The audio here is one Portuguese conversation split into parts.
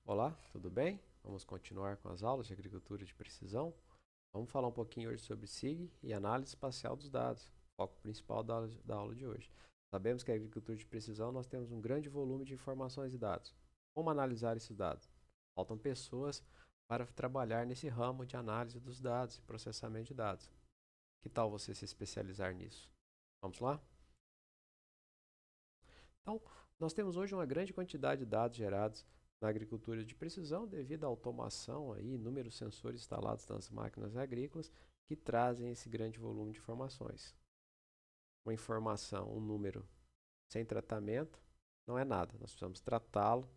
Olá, tudo bem? Vamos continuar com as aulas de agricultura de precisão. Vamos falar um pouquinho hoje sobre SIG e análise espacial dos dados, foco principal da aula de hoje. Sabemos que a agricultura de precisão nós temos um grande volume de informações e dados. Como analisar esses dados? Faltam pessoas para trabalhar nesse ramo de análise dos dados e processamento de dados. Que tal você se especializar nisso? Vamos lá? Então, nós temos hoje uma grande quantidade de dados gerados na agricultura de precisão devido à automação e inúmeros sensores instalados nas máquinas agrícolas que trazem esse grande volume de informações. Uma informação, um número sem tratamento não é nada. Nós precisamos tratá-lo,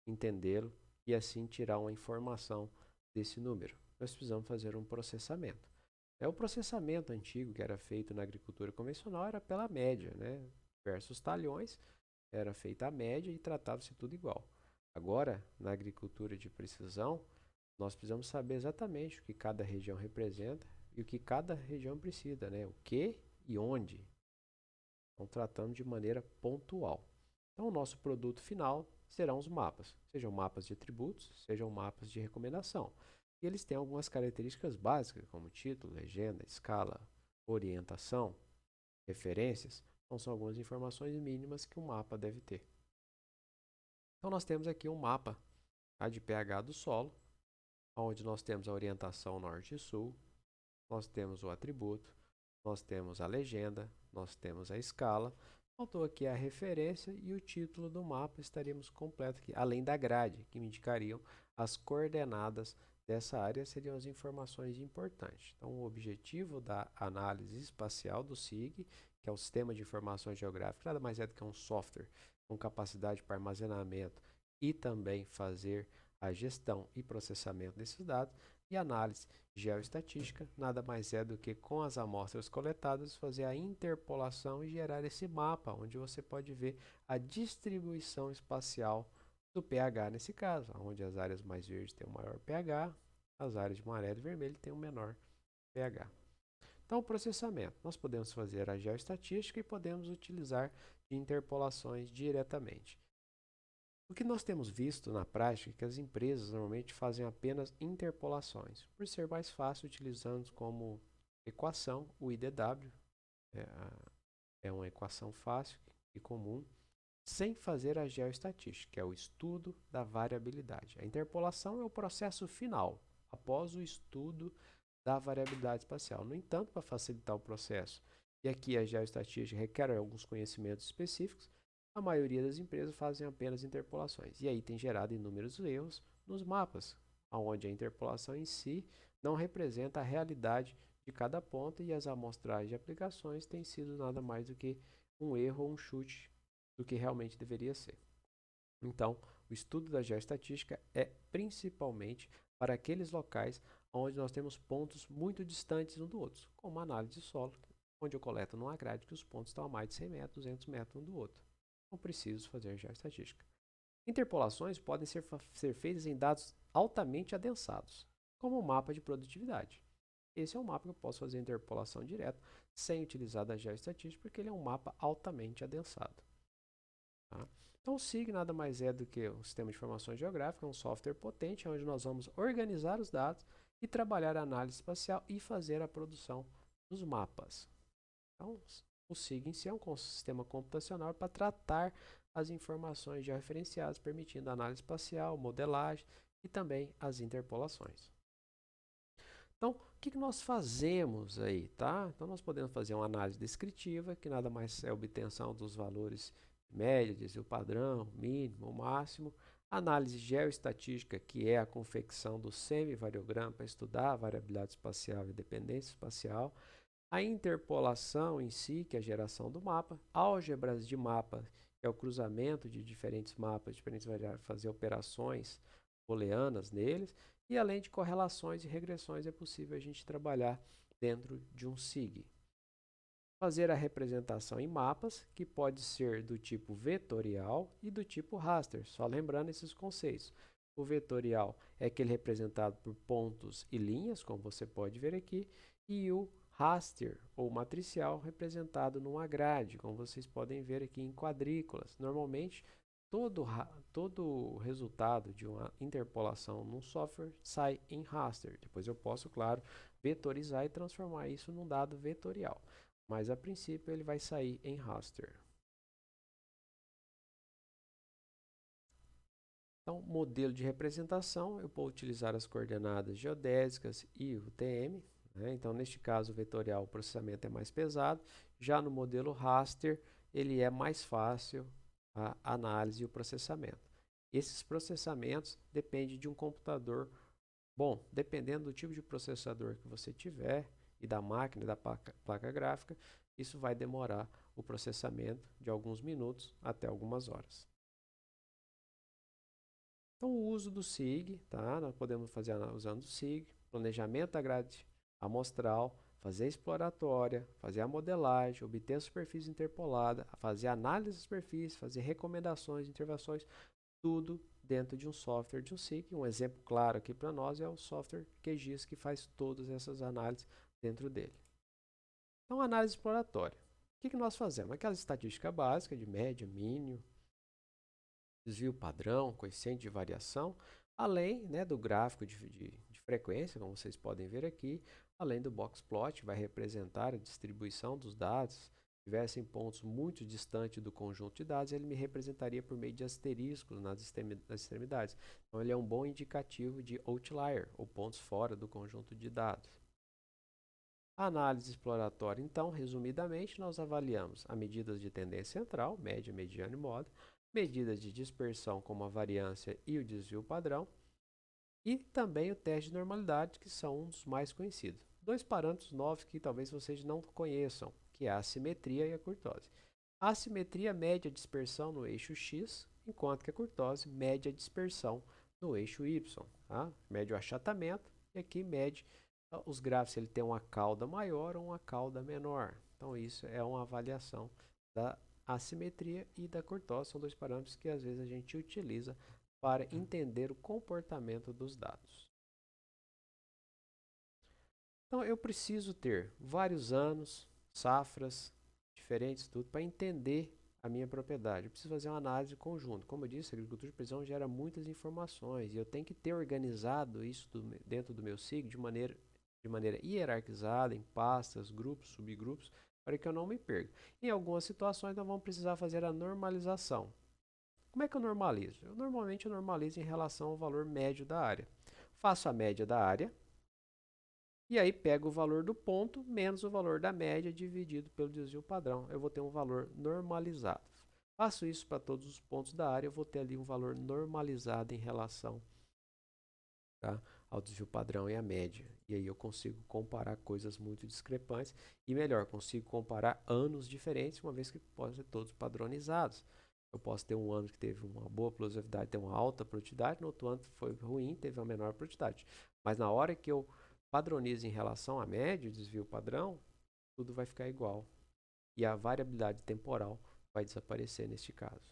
entendê-lo e assim tirar uma informação desse número. Nós precisamos fazer um processamento. O processamento antigo que era feito na agricultura convencional era pela média, né? Diversos talhões, era feita a média e tratava-se tudo igual. Agora, na agricultura de precisão, nós precisamos saber exatamente o que cada região representa e o que cada região precisa, né? O que e onde. Então, tratando de maneira pontual. Então, o nosso produto final serão os mapas, sejam mapas de atributos, sejam mapas de recomendação. E eles têm algumas características básicas, como título, legenda, escala, orientação, referências. Então, são algumas informações mínimas que um mapa deve ter. Então, nós temos aqui um mapa de pH do solo, onde nós temos a orientação norte e sul, nós temos o atributo, nós temos a legenda, nós temos a escala. Faltou aqui a referência e o título do mapa estaríamos completo aqui, além da grade, que me indicariam as coordenadas dessa área, seriam as informações importantes. Então, o objetivo da análise espacial do SIG, que é o Sistema de Informações Geográficas, nada mais é do que um software com capacidade para armazenamento e também fazer a gestão e processamento desses dados, e análise geoestatística nada mais é do que, com as amostras coletadas, fazer a interpolação e gerar esse mapa, onde você pode ver a distribuição espacial do pH nesse caso, onde as áreas mais verdes têm um maior pH, as áreas de amarelo e vermelho têm um menor pH. Então, o processamento. Nós podemos fazer a geoestatística e podemos utilizar de interpolações diretamente. O que nós temos visto na prática é que as empresas normalmente fazem apenas interpolações, por ser mais fácil utilizando como equação o IDW, é, é uma equação fácil e comum, sem fazer a geoestatística, que é o estudo da variabilidade. A interpolação é o processo final, após o estudo da variabilidade espacial. No entanto, para facilitar o processo, e aqui a geoestatística requer alguns conhecimentos específicos, a maioria das empresas fazem apenas interpolações. E aí tem gerado inúmeros erros nos mapas, onde a interpolação em si não representa a realidade de cada ponto e as amostragens de aplicações têm sido nada mais do que um erro ou um chute do que realmente deveria ser. Então, o estudo da geoestatística é principalmente para aqueles locais onde nós temos pontos muito distantes um do outro, como a análise de solo, onde eu coleto numa grade que os pontos estão a mais de 100 metros, 200 metros um do outro. Não preciso fazer geoestatística. Interpolações podem ser feitas em dados altamente adensados, como o mapa de produtividade. Esse é um mapa que eu posso fazer interpolação direta sem utilizar da geoestatística, porque ele é um mapa altamente adensado. Tá? Então, o SIG nada mais é do que o Sistema de Informações Geográficas, um software potente onde nós vamos organizar os dados e trabalhar a análise espacial e fazer a produção dos mapas. Então, o SIG em si é um sistema computacional para tratar as informações georreferenciadas, permitindo análise espacial, modelagem e também as interpolações. Então, o que nós fazemos aí, tá? Então, nós podemos fazer uma análise descritiva, que nada mais é a obtenção dos valores média, desvio padrão, mínimo, máximo. Análise geoestatística, que é a confecção do semivariograma para estudar a variabilidade espacial e a dependência espacial. A interpolação em si, que é a geração do mapa. Álgebras de mapa, que é o cruzamento de diferentes mapas, diferentes variáveis, fazer operações booleanas neles. E além de correlações e regressões, é possível a gente trabalhar dentro de um SIG. Fazer a representação em mapas, que pode ser do tipo vetorial e do tipo raster, só lembrando esses conceitos. O vetorial é aquele representado por pontos e linhas, como você pode ver aqui, e o raster, ou matricial, representado numa grade, como vocês podem ver aqui em quadrículas. Normalmente, todo o resultado de uma interpolação num software sai em raster. Depois eu posso, claro, vetorizar e transformar isso num dado vetorial. Mas a princípio ele vai sair em raster. Então, modelo de representação, eu vou utilizar as coordenadas geodésicas e o TM. Né? Então, neste caso, o vetorial, o processamento é mais pesado. Já no modelo raster, ele é mais fácil a análise e o processamento. Esses processamentos dependem de um computador bom. Dependendo do tipo de processador que você tiver e da máquina, da placa gráfica, isso vai demorar o processamento de alguns minutos até algumas horas. Então, o uso do SIG, tá? Nós podemos fazer usando o SIG, planejamento da grade amostral, fazer a exploratória, fazer a modelagem, obter a superfície interpolada, fazer a análise da superfície, fazer recomendações, intervenções, tudo dentro de um software de um SIG. Um exemplo claro aqui para nós é o software QGIS, que faz todas essas análises dentro dele. Então, análise exploratória. O que nós fazemos? Aquela estatística básica de média, mínimo, desvio padrão, coeficiente de variação, além, né, do gráfico de frequência, como vocês podem ver aqui, além do box plot, que vai representar a distribuição dos dados. Se tivessem pontos muito distantes do conjunto de dados, ele me representaria por meio de asteriscos nas extremidades. Então, ele é um bom indicativo de outlier, ou pontos fora do conjunto de dados. A análise exploratória, então, resumidamente, nós avaliamos a medidas de tendência central, média, mediana e moda, medidas de dispersão como a variância e o desvio padrão, e também o teste de normalidade, que são um dos mais conhecidos. Dois parâmetros novos que talvez vocês não conheçam, que é a assimetria e a curtose. A assimetria mede a dispersão no eixo X, enquanto que a curtose mede a dispersão no eixo Y. Tá? Mede o achatamento e aqui mede os gráficos, se ele tem uma cauda maior ou uma cauda menor. Então, isso é uma avaliação da assimetria e da curtose. São dois parâmetros que às vezes a gente utiliza para entender o comportamento dos dados. Então, eu preciso ter vários anos, safras diferentes, tudo, para entender a minha propriedade. Eu preciso fazer uma análise conjunta. Como eu disse, a agricultura de precisão gera muitas informações e eu tenho que ter organizado isso dentro do meu SIG de maneira hierarquizada, em pastas, grupos, subgrupos, para que eu não me perca. Em algumas situações, nós vamos precisar fazer a normalização. Como é que eu normalizo? Normalmente eu normalizo em relação ao valor médio da área. Faço a média da área e aí pego o valor do ponto menos o valor da média dividido pelo desvio padrão. Eu vou ter um valor normalizado. Faço isso para todos os pontos da área, eu vou ter ali um valor normalizado em relação, tá, ao desvio padrão e à média. E aí eu consigo comparar coisas muito discrepantes e melhor, consigo comparar anos diferentes, uma vez que podem ser todos padronizados. Eu posso ter um ano que teve uma boa pluviosidade, ter uma alta produtividade, no outro ano foi ruim, teve uma menor produtividade. Mas na hora que eu padronizo em relação à média, o desvio padrão, tudo vai ficar igual. E a variabilidade temporal vai desaparecer neste caso.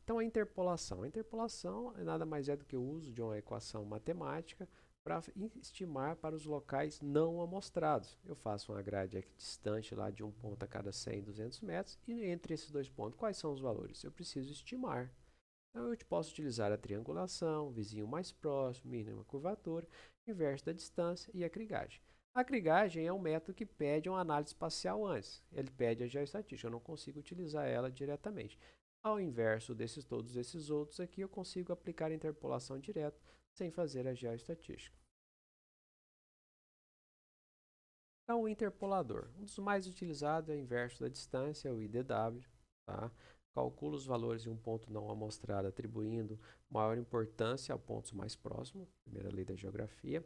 Então, a interpolação. A interpolação nada mais é do que o uso de uma equação matemática para estimar para os locais não amostrados. Eu faço uma grade equidistante lá de um ponto a cada 100, 200 metros, e entre esses dois pontos, quais são os valores? Eu preciso estimar. Então, eu posso utilizar a triangulação, vizinho mais próximo, mínima curvatura, inverso da distância e a krigagem. A krigagem é um método que pede uma análise espacial antes. Ele pede a geoestatística, eu não consigo utilizar ela diretamente. Ao inverso todos esses outros aqui, eu consigo aplicar a interpolação direta sem fazer a geoestatística. Então, o interpolador. Um dos mais utilizados é o inverso da distância, o IDW. Tá? Calcula os valores de um ponto não amostrado, atribuindo maior importância a pontos mais próximos, primeira lei da geografia,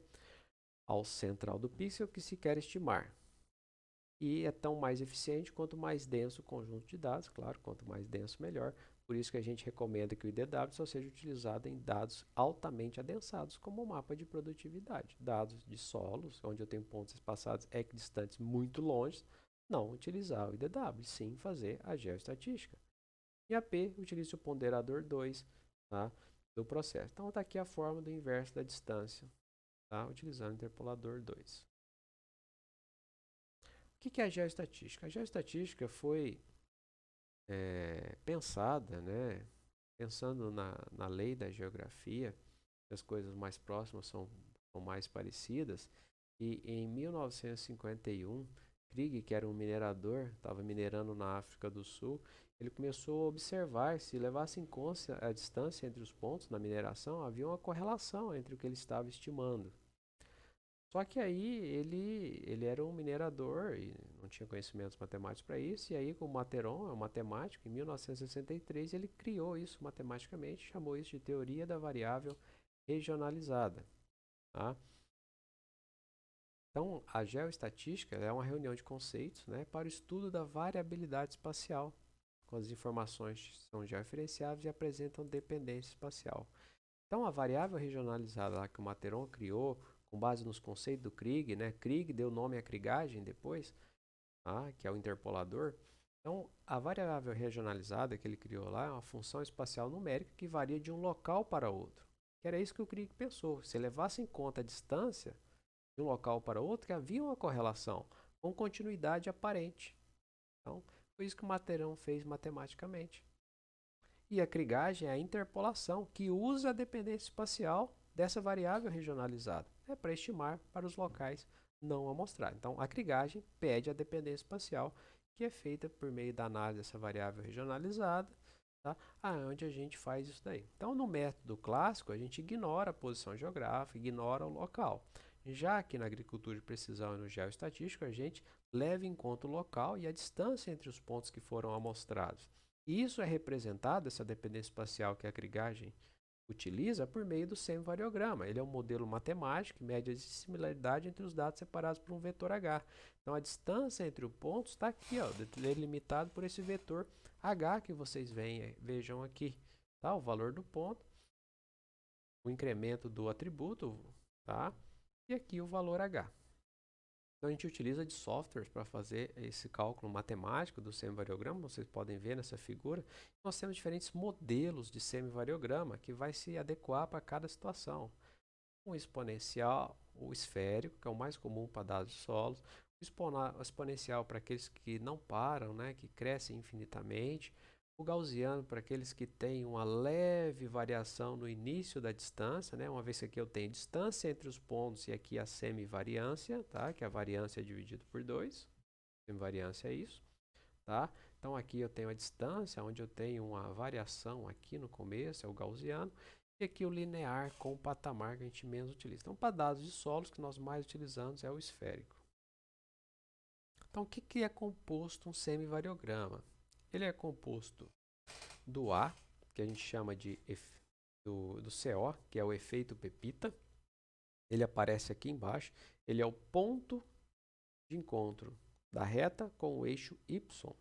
ao central do pixel que se quer estimar. E é tão mais eficiente quanto mais denso o conjunto de dados, claro, quanto mais denso melhor. Por isso que a gente recomenda que o IDW só seja utilizado em dados altamente adensados, como o mapa de produtividade. Dados de solos, onde eu tenho pontos espaçados equidistantes muito longe, não utilizar o IDW, sim fazer a geoestatística. E a P utiliza o ponderador 2, tá, do processo. Então está aqui a forma do inverso da distância, tá, utilizando o interpolador 2. O que é a geoestatística? A geoestatística foi pensada, né? Pensando na lei da geografia, as coisas mais próximas são mais parecidas. E em 1951, Krieg, que era um minerador, estava minerando na África do Sul, ele começou a observar se levasse em conta a distância entre os pontos na mineração, havia uma correlação entre o que ele estava estimando. Só que aí ele era um minerador e não tinha conhecimentos matemáticos para isso, e aí com o Materon, é um matemático, em 1963 ele criou isso matematicamente, chamou isso de teoria da variável regionalizada. Tá? Então, a geoestatística é uma reunião de conceitos, né, para o estudo da variabilidade espacial, com as informações que são georreferenciáveis e apresentam dependência espacial. Então, a variável regionalizada lá que o Materon criou, com base nos conceitos do Krieg, né? Krieg deu nome à krigagem depois, tá? Que é o interpolador. Então, a variável regionalizada que ele criou lá é uma função espacial numérica que varia de um local para outro. Que era isso que o Krieg pensou. Se levasse em conta a distância de um local para outro, que havia uma correlação com continuidade aparente. Então, foi isso que o Materon fez matematicamente. E a krigagem é a interpolação, que usa a dependência espacial dessa variável regionalizada, né, para estimar para os locais não amostrados. Então, a krigagem pede a dependência espacial, que é feita por meio da análise dessa variável regionalizada, tá, onde a gente faz isso daí. Então, no método clássico, a gente ignora a posição geográfica, ignora o local. Já que na agricultura de precisão e no geoestatístico, a gente leva em conta o local e a distância entre os pontos que foram amostrados. E isso é representado, essa dependência espacial que a krigagem utiliza, por meio do semivariograma. Ele é um modelo matemático que mede a similaridade entre os dados separados por um vetor H. Então, a distância entre os pontos está aqui, ó, delimitado por esse vetor H que vocês vejam aqui. Tá? O valor do ponto, o incremento do atributo, tá? E aqui o valor H. Então, a gente utiliza de softwares para fazer esse cálculo matemático do semivariograma. Vocês podem ver nessa figura. Nós temos diferentes modelos de semivariograma que vai se adequar para cada situação. O exponencial, o esférico, que é o mais comum para dados de solos. O exponencial para aqueles que não param, né, que crescem infinitamente. O gaussiano para aqueles que têm uma leve variação no início da distância, né? Uma vez que aqui eu tenho distância entre os pontos e aqui a semivariância, tá? Que é a variância dividido por 2. Semivariância é isso, tá? Então aqui eu tenho a distância, onde eu tenho uma variação aqui no começo, é o gaussiano, e aqui o linear com o patamar que a gente menos utiliza. Então, para dados de solos, que nós mais utilizamos é o esférico. Então, o que é composto um semivariograma? Ele é composto do A, que a gente chama do CO, que é o efeito pepita. Ele aparece aqui embaixo. Ele é o ponto de encontro da reta com o eixo Y.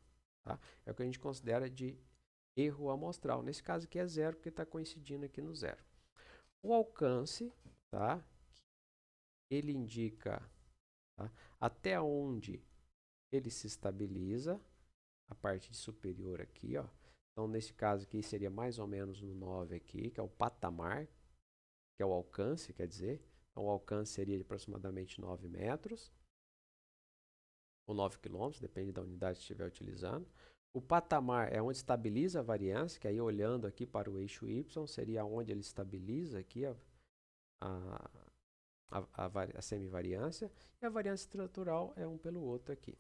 Tá? É o que a gente considera de erro amostral. Nesse caso aqui é zero, porque está coincidindo aqui no zero. O alcance, tá? Ele indica, tá, até onde ele se estabiliza, a parte superior aqui, ó. Então, nesse caso aqui, seria mais ou menos no 9 aqui, que é o patamar, que é o alcance, quer dizer. Então, o alcance seria de aproximadamente 9 metros, ou 9 quilômetros, depende da unidade que estiver utilizando. O patamar é onde estabiliza a variância, que aí olhando aqui para o eixo Y, seria onde ele estabiliza aqui a, a semivariância, e a variância estrutural é um pelo outro aqui.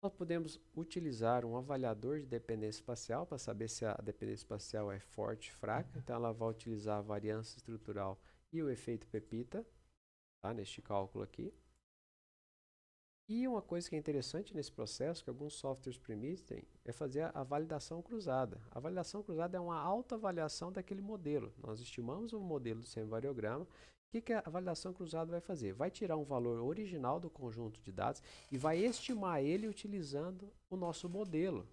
Nós podemos utilizar um avaliador de dependência espacial para saber se a dependência espacial é forte ou fraca. Então, ela vai utilizar a variância estrutural e o efeito pepita, tá, neste cálculo aqui. E uma coisa que é interessante nesse processo, que alguns softwares permitem, é fazer a validação cruzada. A validação cruzada é uma autoavaliação daquele modelo. Nós estimamos o modelo do semivariograma. O que a validação cruzada vai fazer? Vai tirar um valor original do conjunto de dados e vai estimar ele utilizando o nosso modelo.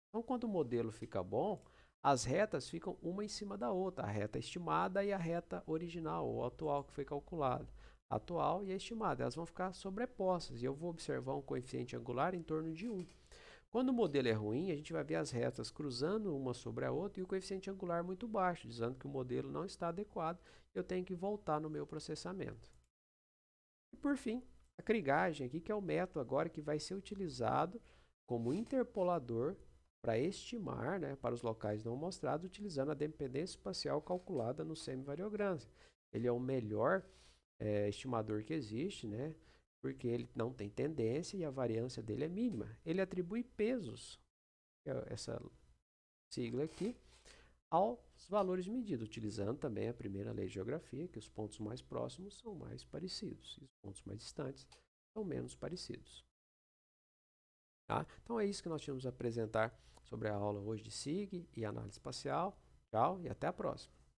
Então, quando o modelo fica bom, as retas ficam uma em cima da outra, a reta estimada e a reta original, ou atual que foi calculada. A atual e a estimada, elas vão ficar sobrepostas e eu vou observar um coeficiente angular em torno de 1. Quando o modelo é ruim, a gente vai ver as retas cruzando uma sobre a outra e o coeficiente angular muito baixo, dizendo que o modelo não está adequado, eu tenho que voltar no meu processamento. E por fim, a krigagem aqui, que é o método agora que vai ser utilizado como interpolador para estimar, né, para os locais não mostrados, utilizando a dependência espacial calculada no semivariograma. Ele é o melhor estimador que existe, né, porque ele não tem tendência e a variância dele é mínima. Ele atribui pesos, essa sigla aqui, aos valores medidos, utilizando também a primeira lei de geografia, que os pontos mais próximos são mais parecidos e os pontos mais distantes são menos parecidos. Tá? Então é isso que nós tínhamos a apresentar sobre a aula hoje de SIG e análise espacial. Tchau e até a próxima.